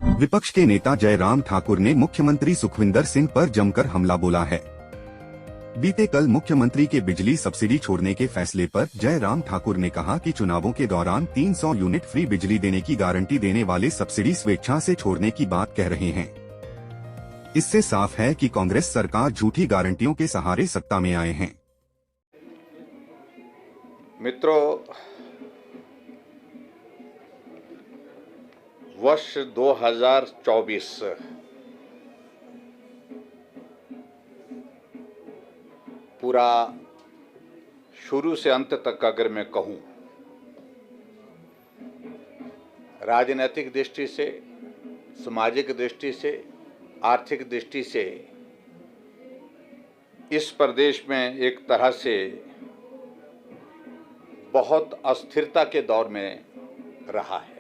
विपक्ष के नेता जयराम ठाकुर ने मुख्यमंत्री सुखविंदर सिंह पर जमकर हमला बोला है। बीते कल मुख्यमंत्री के बिजली सब्सिडी छोड़ने के फैसले पर जयराम ठाकुर ने कहा कि चुनावों के दौरान 300 यूनिट फ्री बिजली देने की गारंटी देने वाले सब्सिडी स्वेच्छा से छोड़ने की बात कह रहे हैं। इससे साफ है कि कांग्रेस सरकार झूठी गारंटियों के सहारे सत्ता में आए हैं। मित्रों, वर्ष 2024 पूरा शुरू से अंत तक अगर मैं कहूं, राजनीतिक दृष्टि से, सामाजिक दृष्टि से, आर्थिक दृष्टि से इस प्रदेश में एक तरह से बहुत अस्थिरता के दौर में रहा है।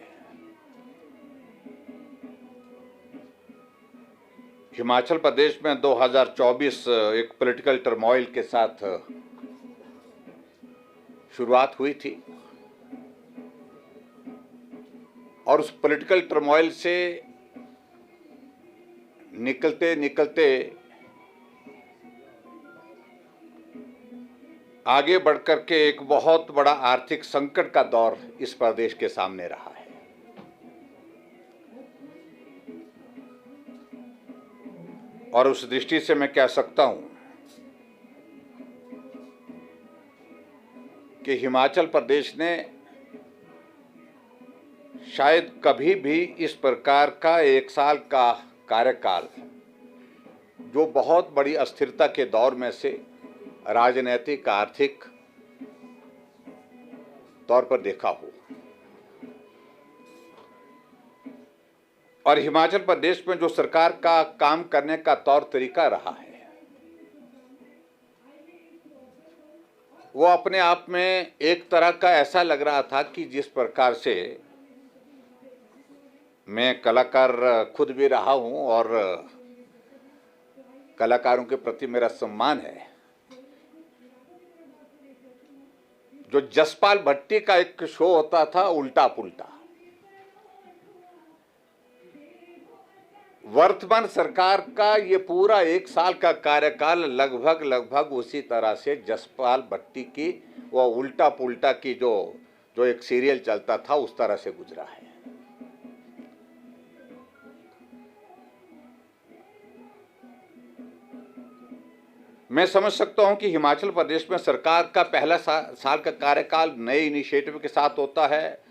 हिमाचल प्रदेश में 2024 एक पॉलिटिकल टर्मोइल के साथ शुरुआत हुई थी और उस पॉलिटिकल टर्मोइल से निकलते निकलते आगे बढ़कर के एक बहुत बड़ा आर्थिक संकट का दौर इस प्रदेश के सामने रहा है। और उस दृष्टि से मैं कह सकता हूं कि हिमाचल प्रदेश ने शायद कभी भी इस प्रकार का एक साल का कार्यकाल, जो बहुत बड़ी अस्थिरता के दौर में से राजनीतिक आर्थिक तौर पर देखा हो। और हिमाचल प्रदेश में जो सरकार का काम करने का तौर तरीका रहा है, वो अपने आप में एक तरह का ऐसा लग रहा था कि जिस प्रकार से मैं कलाकार खुद भी रहा हूं और कलाकारों के प्रति मेरा सम्मान है, जो जसपाल भट्टी का एक शो होता था उल्टा पुल्टा, वर्तमान सरकार का ये पूरा एक साल का कार्यकाल लगभग उसी तरह से जसपाल भट्टी की वो उल्टा पुल्टा की जो एक सीरियल चलता था उस तरह से गुजरा है। मैं समझ सकता हूं कि हिमाचल प्रदेश में सरकार का पहला साल का कार्यकाल नए इनिशिएटिव के साथ होता है।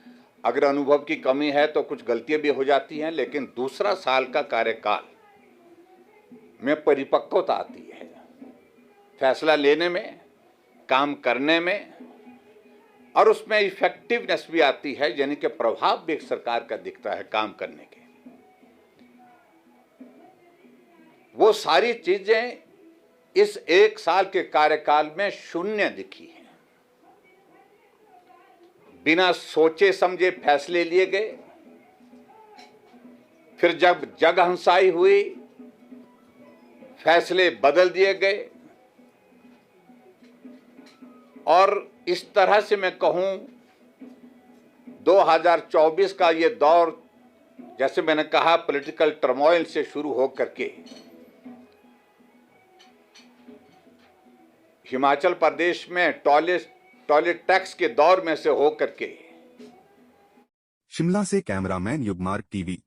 अगर अनुभव की कमी है तो कुछ गलतियां भी हो जाती हैं, लेकिन दूसरा साल का कार्यकाल में परिपक्वता आती है, फैसला लेने में, काम करने में, और उसमें इफेक्टिवनेस भी आती है, यानी कि प्रभाव भी एक सरकार का दिखता है काम करने के। वो सारी चीजें इस एक साल के कार्यकाल में शून्य दिखी है। बिना सोचे समझे फैसले लिए गए, फिर जब जगहंसाई हुई फैसले बदल दिए गए, और इस तरह से मैं कहूं 2024 का ये दौर, जैसे मैंने कहा, पॉलिटिकल टर्मोइल से शुरू होकर के हिमाचल प्रदेश में टॉयलेट टैक्स के दौर में से होकर के। शिमला से कैमरामैन युगमार्ग टीवी।